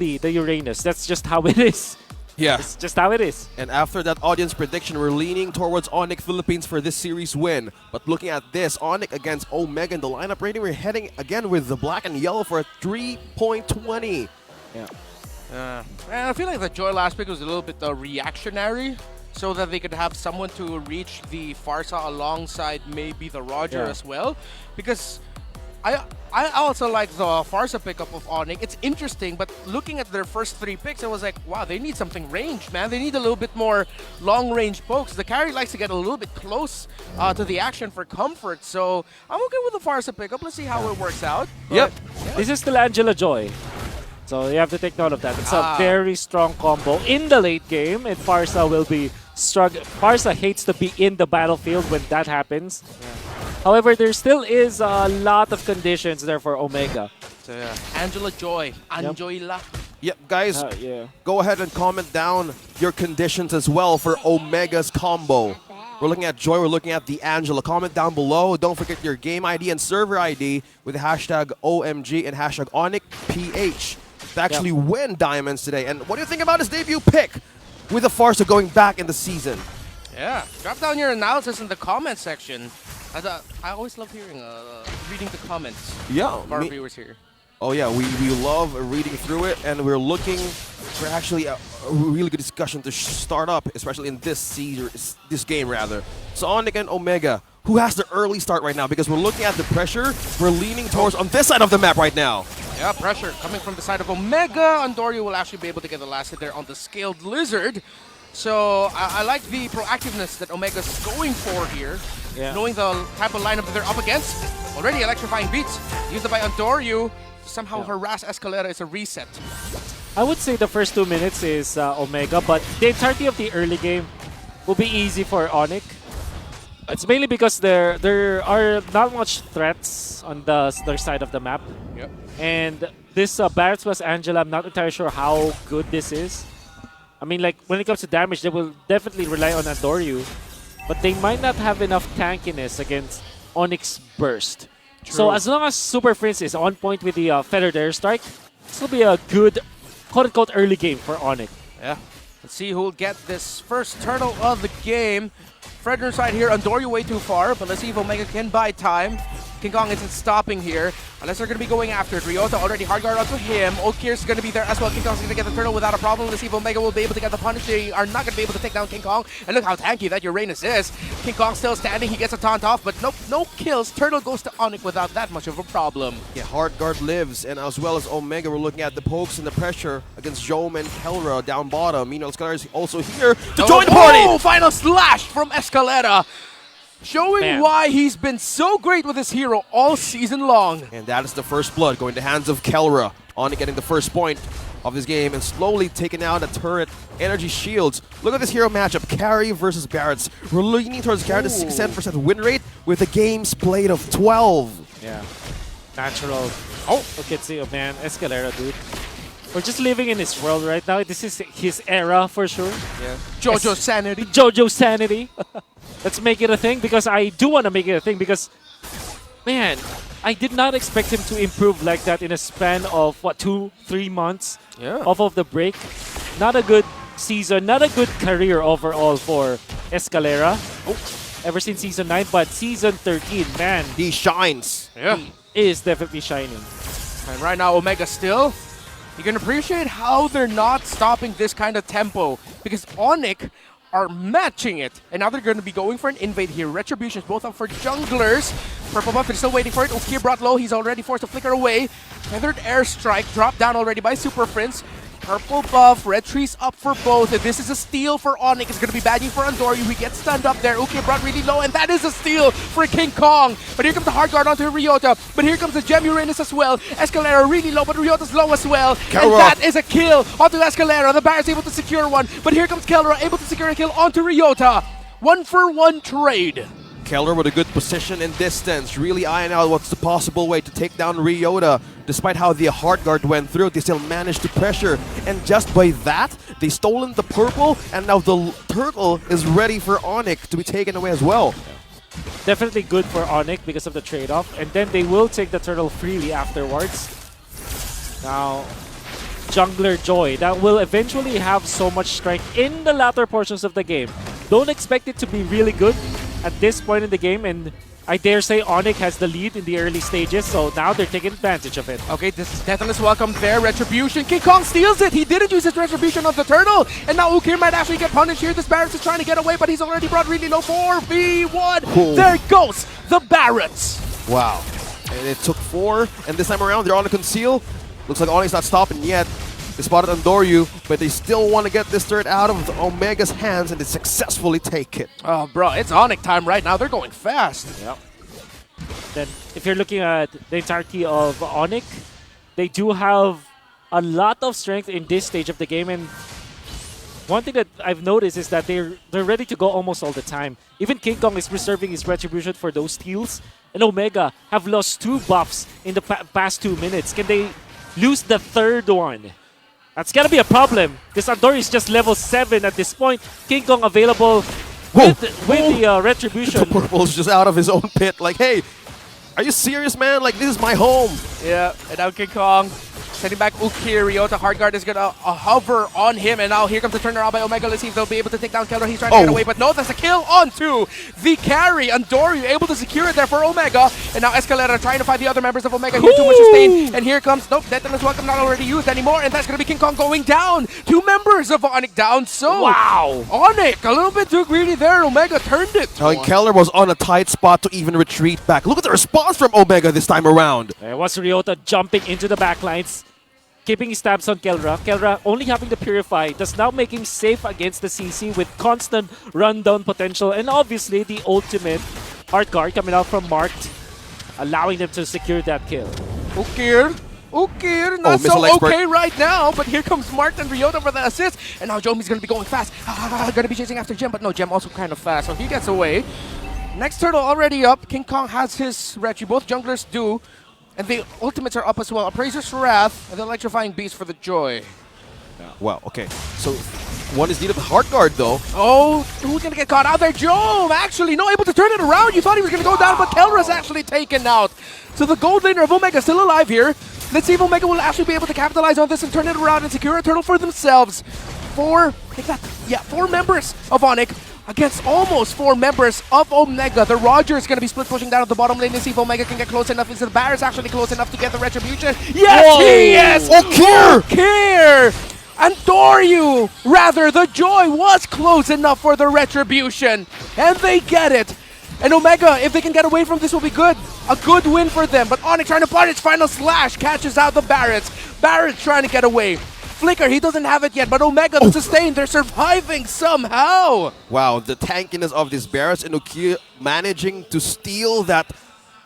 the Uranus. That's just how it is. Yeah. It's just how it is. And after that audience prediction, we're leaning towards ONIC Philippines for this series win. But looking at this, ONIC against Omega in the lineup rating, we're heading again with the black and yellow for a 3.20. Yeah. And I feel like the Joy last pick was a little bit reactionary, so that they could have someone to reach the Farsa alongside maybe the Roger as well. Because I also like the Farsa pickup of ONIC. It's interesting, but looking at their first 3 picks, I was like, wow, they need something ranged, man. They need a little bit more long-range pokes. The carry likes to get a little bit close to the action for comfort, so I'm okay with the Farsa pickup. Let's see how it works out. Yep. This is still Angela Joy. So you have to take note of that. It's a very strong combo in the late game, and Farsa will be struggling. Farsa hates to be in the battlefield when that happens. However, there still is a lot of conditions there for Omega. So yeah, Angela Joy, Anjoyla. Yep, guys, Yeah. go ahead and comment down your conditions as well for Omega's combo. We're looking at Joy, we're looking at the Angela. Comment down below. Don't forget your game ID and server ID with the hashtag OMG and hashtag ONICPH to actually win diamonds today. And what do you think about his debut pick with the Farsa going back in the season? Yeah, drop down your analysis in the comment section. I always love hearing, reading the comments of our viewers here. Oh yeah, we love reading through it, and we're looking for actually a really good discussion to start up, especially in this game rather. So ONIC and Omega, who has the early start right now? Because we're looking at the pressure, we're leaning towards on this side of the map right now. Yeah, pressure coming from the side of Omega. Andorio will actually be able to get the last hit there on the Scaled Lizard. So I like the proactiveness that Omega's going for here. Yeah. Knowing the type of lineup that they're up against. Already electrifying beats used by Andorio. Somehow harass Escalera is a reset. I would say the first 2 minutes is Omega, but the entirety of the early game will be easy for ONIC. It's mainly because there are not much threats on their side of the map. Yep. And this Barret's plus Angela, I'm not entirely sure how good this is. I mean, like, when it comes to damage, they will definitely rely on Andorio, but they might not have enough tankiness against ONIC's burst. True. So as long as Super Prince is on point with the Feathered Airstrike, this will be a good, quote-unquote, early game for ONIC. Yeah. Let's see who will get this first turtle of the game. Fredner's side here, Andorio way too far, but let's see if Omega can buy time. King Kong isn't stopping here, unless they're going to be going after it. Ryota already hard guard onto him. Okir's going to be there as well. King Kong's going to get the turtle without a problem. Let's see if Omega will be able to get the punish. They are not going to be able to take down King Kong. And look how tanky that Uranus is. King Kong still standing. He gets a taunt off, but nope, no kills. Turtle goes to ONIC without that much of a problem. Yeah, hard guard lives, and as well as Omega, we're looking at the pokes and the pressure against Jome and Kelra down bottom. Meanwhile, Escalera is also here to join the party! Oh, final slash from Escalera. Showing why he's been so great with his hero all season long. And that is the first blood going to hands of Kelra. ONIC getting the first point of this game and slowly taking out the turret energy shields. Look at this hero matchup, Carry versus Barretts. We're leaning towards Carry, the 67% win rate with a game's played of 12. Yeah. Natural. Oh, okay, see, man, Escalera, dude. We're just living in his world right now. This is his era for sure. Yeah. Jojo Sanity. Jojo Sanity. Let's make it a thing, because I do want to make it a thing, because, man, I did not expect him to improve like that in a span of, what, 2-3 months off of the break. Not a good season, not a good career overall for Escalera. Ever since Season 9, but Season 13, man. He shines. Yeah. He is definitely shining. And right now, Omega still. You can appreciate how they're not stopping this kind of tempo, because ONIC are matching it. And now they're going to be going for an invade here. Retributions both up for junglers. Purple buff, they're still waiting for it. Ukir brought low. He's already forced to flicker away. Feathered Airstrike dropped down already by Super Prince. Purple buff, red trees up for both. If this is a steal for ONIC, it's going to be bagging for Andorio. He gets stunned up there. Ukir brought really low, and that is a steal for King Kong. But here comes the hard guard onto Ryota. But here comes the Gem Uranus as well. Escalera really low, but Ryota's low as well. And that is a kill onto Escalera. The Barret's able to secure one. But here comes Kelra, able to secure a kill onto Ryota. 1-for-1 trade. Keller with a good position and distance, really eyeing out what's the possible way to take down Ryota. Despite how the hard guard went through, they still managed to pressure. And just by that, they stolen the purple, and now the turtle is ready for ONIC to be taken away as well. Definitely good for ONIC because of the trade-off. And then they will take the turtle freely afterwards. Now, jungler Joy that will eventually have so much strength in the latter portions of the game. Don't expect it to be really good at this point in the game, and I dare say ONIC has the lead in the early stages, so now they're taking advantage of it. Okay, this is Deathless welcome there. Retribution. King Kong steals it. He didn't use his Retribution on the turtle. And now Ukir might actually get punished here. This Barretts is trying to get away, but he's already brought really low. 4v1. Cool. There goes the Barretts. Wow. And it took 4, and this time around they're on a conceal. Looks like Onic's not stopping yet. They spotted Andoryu, but they still want to get this turret out of Omega's hands, and they successfully take it. Oh, bro, it's ONIC time right now. They're going fast. Yep. Then, if you're looking at the entirety of ONIC, they do have a lot of strength in this stage of the game, and one thing that I've noticed is that they're ready to go almost all the time. Even King Kong is preserving his Retribution for those steals, and Omega have lost 2 buffs in the past 2 minutes. Can they lose the 3rd one? That's gonna be a problem, because Andoryu is just level 7 at this point. King Kong available with the Retribution. The Purple's just out of his own pit, like, hey, are you serious, man? Like, this is my home. Yeah, and now King Kong sending back Ukir. Ryota Hardguard is gonna hover on him, and now here comes the turnaround by Omega. Let's see if they'll be able to take down Keller. He's trying to get away, but no, that's a kill onto the carry. Andoryu able to secure it there for Omega, and now Escalera trying to find the other members of Omega here. Too much sustain, and here comes, nope, Deathless welcome not already used anymore, and that's gonna be King Kong going down. 2 members of ONIC down, so wow! ONIC a little bit too greedy there. Omega turned it. And Keller was on a tight spot to even retreat back. Look at the response from Omega this time around. There was Ryota jumping into the backlines, keeping his stabs on Kelra. Kelra only having the Purify does now make him safe against the CC with constant rundown potential, and obviously the ultimate Heart Guard coming out from Marked, allowing them to secure that kill. Ukir, not so expert. okay right now, but here comes Marked and Ryota for the assist, and now Jomi's gonna be going fast. Gonna be chasing after Gem, but no, Gem also kind of fast, so he gets away. Next turtle already up. King Kong has his Retri, both junglers do. And the ultimates are up as well. Appraiser's Wrath and the Electrifying Beast for the Joy. Wow, okay. So, one is needed the Heart Guard, though. Oh, who's going to get caught out there? Jome, actually, no, able to turn it around. You thought he was going to go down, but Kelra's actually taken out. So the gold laner of Omega still alive here. Let's see if Omega will actually be able to capitalize on this and turn it around and secure a turtle for themselves. 4 members of ONIC against almost 4 members of Omega. The Roger is going to be split pushing down at the bottom lane to see if Omega can get close enough. Is the Barretts actually close enough to get the Retribution? Yes, whoa, he is! Ukir! Andoryu, rather, the Joy was close enough for the Retribution. And they get it. And Omega, if they can get away from this, will be good. A good win for them. But ONIC trying to punish. Final Slash catches out the Barretts. Barretts trying to get away. Flicker, he doesn't have it yet, but Omega the sustain, they're surviving somehow. Wow, the tankiness of this Barretts and Ukir managing to steal that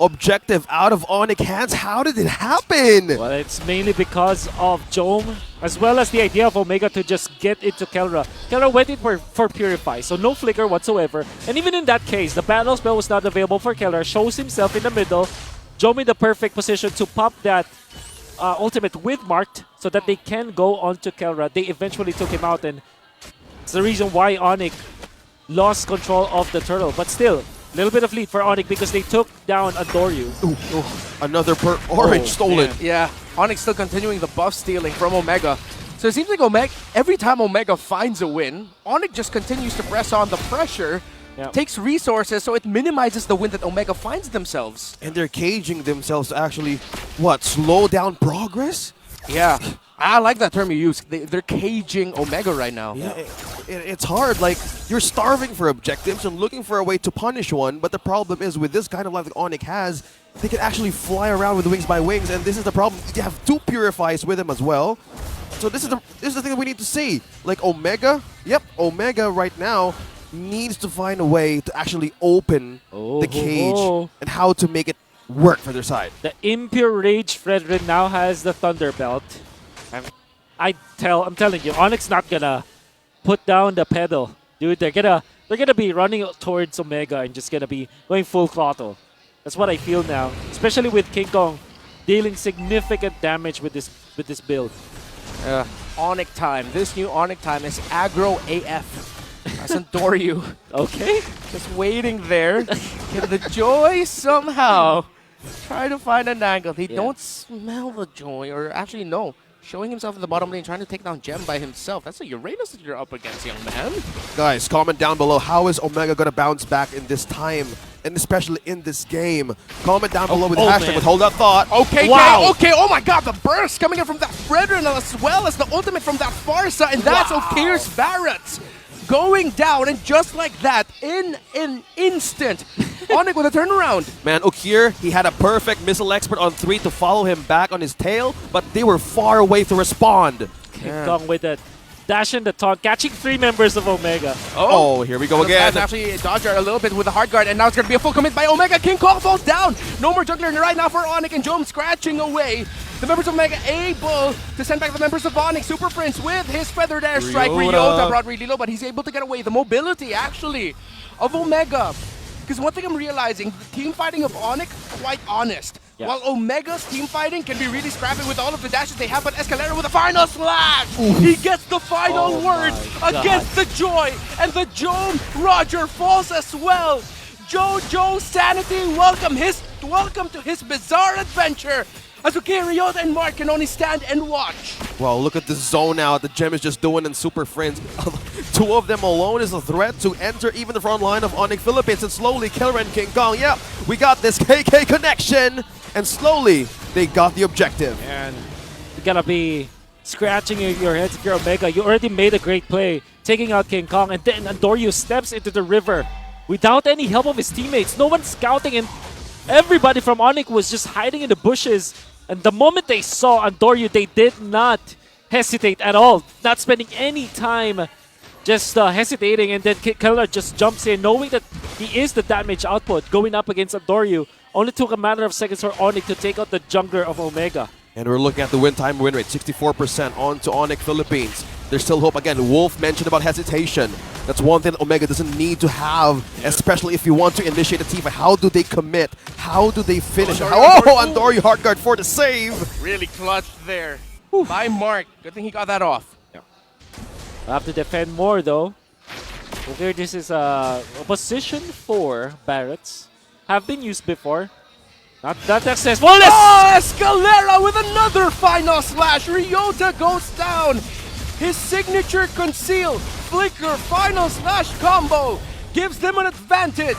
objective out of ONIC hands. How did it happen? Well, it's mainly because of Jome, as well as the idea of Omega to just get into Kelra. Kelra went in for Purify, so no flicker whatsoever. And even in that case, the battle spell was not available for Kelra. Shows himself in the middle. Jome in the perfect position to pop that ultimate with Marked so that they can go on to Kelra. They eventually took him out, and it's the reason why ONIC lost control of the turtle. But still, a little bit of lead for ONIC because they took down Andoryu. Another orange stolen. Yeah, ONIC still continuing the buff stealing from Omega. So it seems like Omega, every time Omega finds a win, ONIC just continues to press on the pressure. Yep. Takes resources, so it minimizes the win that Omega finds themselves. And they're caging themselves to actually, what, slow down progress? Yeah, I like that term you use. They're caging Omega right now. Yeah, it's hard. Like, you're starving for objectives and looking for a way to punish one, but the problem is with this kind of life that ONIC has, they can actually fly around with wings by wings, and this is the problem. You have 2 Purifies with them as well. So this is the thing that we need to see. Like, Omega, Omega right now needs to find a way to actually open the cage and how to make it work for their side. The Impure Rage Fredrin now has the Thunder Belt. I'm telling you, ONIC's not gonna put down the pedal, dude. They're gonna be running towards Omega and just gonna be going full throttle. That's what I feel now, especially with King Kong dealing significant damage with this build. ONIC time. This new ONIC time is aggro AF. As Andoryu. Okay. Just waiting there. Get the Joy somehow. Try to find an angle. They don't smell the Joy, or actually no. showing himself in the bottom lane, trying to take down Gem by himself. That's a Uranus that you're up against, young man. Guys, comment down below, how is Omega going to bounce back in this time? And especially in this game. Comment down below with the hashtag man. with hold that thought. Okay, Wow. okay, oh my god, the burst coming in from that Brethren as well as the ultimate from that Farsa, and that's Okir's Barrett going down, and just like that, in an instant, ONIC with a turnaround. Man, Okir, he had a perfect missile expert on 3 to follow him back on his tail, but they were far away to respond. King Kong with that dash and the taunt, catching 3 members of Omega. Oh, here we go again. That's actually dodger a little bit with the hard guard, and now it's going to be a full commit by Omega. King Kong falls down. No more juggler right now for ONIC, and Jom scratching away. The members of Omega able to send back the members of ONIC. Super Prince with his feathered airstrike. Ryota brought really low, but he's able to get away. The mobility, actually, of Omega. Because one thing I'm realizing, the team fighting of ONIC, quite honest. Yeah. While Omega's team fighting can be really scrappy with all of the dashes they have, but Escalera with a final slash! He gets the final word against the Joy, and the Joe Roger falls as well. Joe Sanity, welcome to his bizarre adventure. As Ryota and Mark can only stand and watch. Well, look at the zone out the Gem is just doing in Super Friends. 2 of them alone is a threat to enter even the front line of ONIC Philippines. And slowly, Killer and King Kong, yeah, we got this KK connection. And slowly, they got the objective. And you gotta be scratching your heads if you're Omega. You already made a great play, taking out King Kong, and then Andoryu steps into the river without any help of his teammates. No one's scouting, and everybody from ONIC was just hiding in the bushes. And the moment they saw Andoryu, they did not hesitate at all, not spending any time just hesitating, and then Killer just jumps in, knowing that he is the damage output going up against Andoryu. Only took a matter of seconds for ONIC to take out the jungler of Omega. And we're looking at the win time win rate, 64% on to ONIC Philippines. There's still hope. Again, Wolf mentioned about hesitation. That's one thing that Omega doesn't need to have, especially if you want to initiate a team fight. How do they commit? How do they finish? Andoryu hard guard for the save. Really clutched there by Mark. Good thing he got that off. We'll have to defend more though. Okay, this is a position 4 Barretts. Have been used before. Not that successful. Oh, Escalera with another final slash. Ryota goes down. His signature conceal flicker final slash combo gives them an advantage.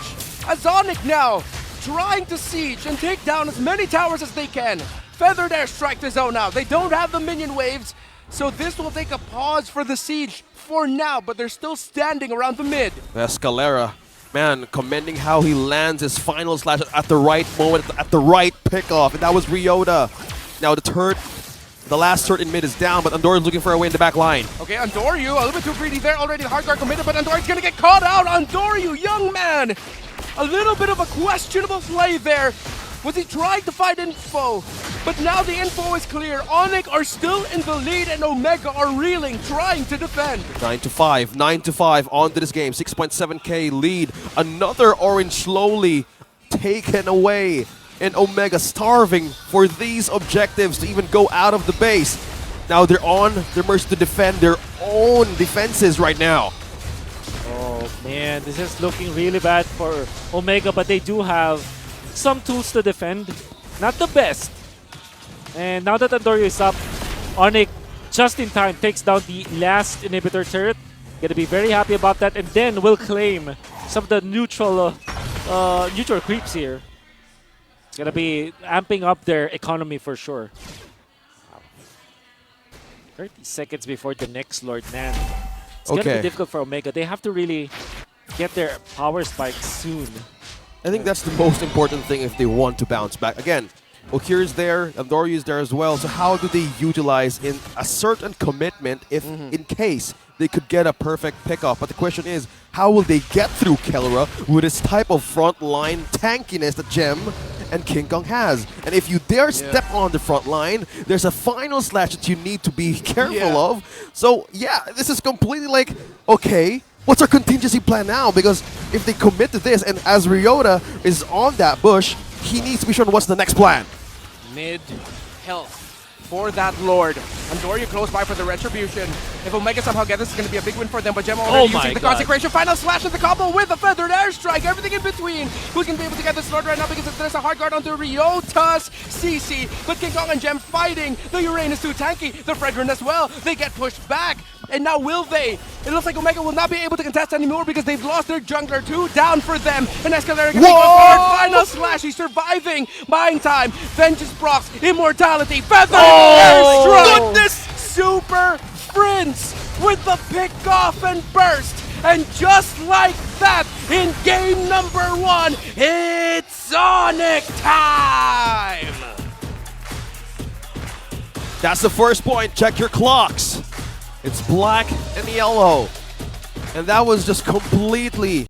As ONIC now trying to siege and take down as many towers as they can. Feathered airstrike to zone out. They don't have the minion waves, so this will take a pause for the siege for now, but they're still standing around the mid. Escalera, man, commending how he lands his final slash at the right moment, at the right pickoff, and that was Ryota. Now the last turret in mid is down, but Andorju's looking for a way in the back line. Okay, Andoryu, a little bit too greedy there, already the hard guard committed, but Andorju's gonna get caught out. Andorju, young man, a little bit of a questionable play there. Was he trying to find info? But now the info is clear. ONIC are still in the lead and Omega are reeling, trying to defend. 9-5 onto this game. 6.7k lead. Another orange slowly taken away. And Omega starving for these objectives to even go out of the base. Now they're on their mercy to defend their own defenses right now. Oh man, this is looking really bad for Omega, but they do have some tools to defend. Not the best. And now that Andorju is up, ONIC just in time takes down the last inhibitor turret. Gonna be very happy about that, and then will claim some of the neutral creeps here. It's gonna be amping up their economy for sure. 30 seconds before the next Lord, man. It's gonna be difficult for Omega. They have to really get their power spike soon. I think that's the most important thing if they want to bounce back. Again, Okir is there, Andorju is there as well. So how do they utilize in a certain commitment if in case they could get a perfect pickoff? But the question is, how will they get through Kellera with this type of front line tankiness that Gem and King Kong has? And if you dare step on the front line, there's a final slash that you need to be careful of. So yeah, this is completely like, okay, what's our contingency plan now? Because if they commit to this, and as Ryota is on that bush, he needs to be sure what's the next plan. Mid health for that Lord. Andoria close by for the Retribution. If Omega somehow gets this, it's going to be a big win for them, but Gem already using the Consecration. Final slash of the combo with a Feathered Airstrike. Everything in between. Who's going to be able to get this Lord right now because there's a hard guard onto Ryota's CC. But King Kong and Gem fighting. The Uranus too tanky. The Fredrin as well. They get pushed back. And now will they? It looks like Omega will not be able to contest anymore because they've lost their jungler too. Down for them. And Escalera can go forward. Final slash. He's surviving. Buying time. Vengeance procs. Immortality. Feathered Airstrike. Goodness. Super Prince with the pick off and burst. And just like that, in game number 1, it's ONIC time! That's the first point. Check your clocks. It's black and yellow. And that was just completely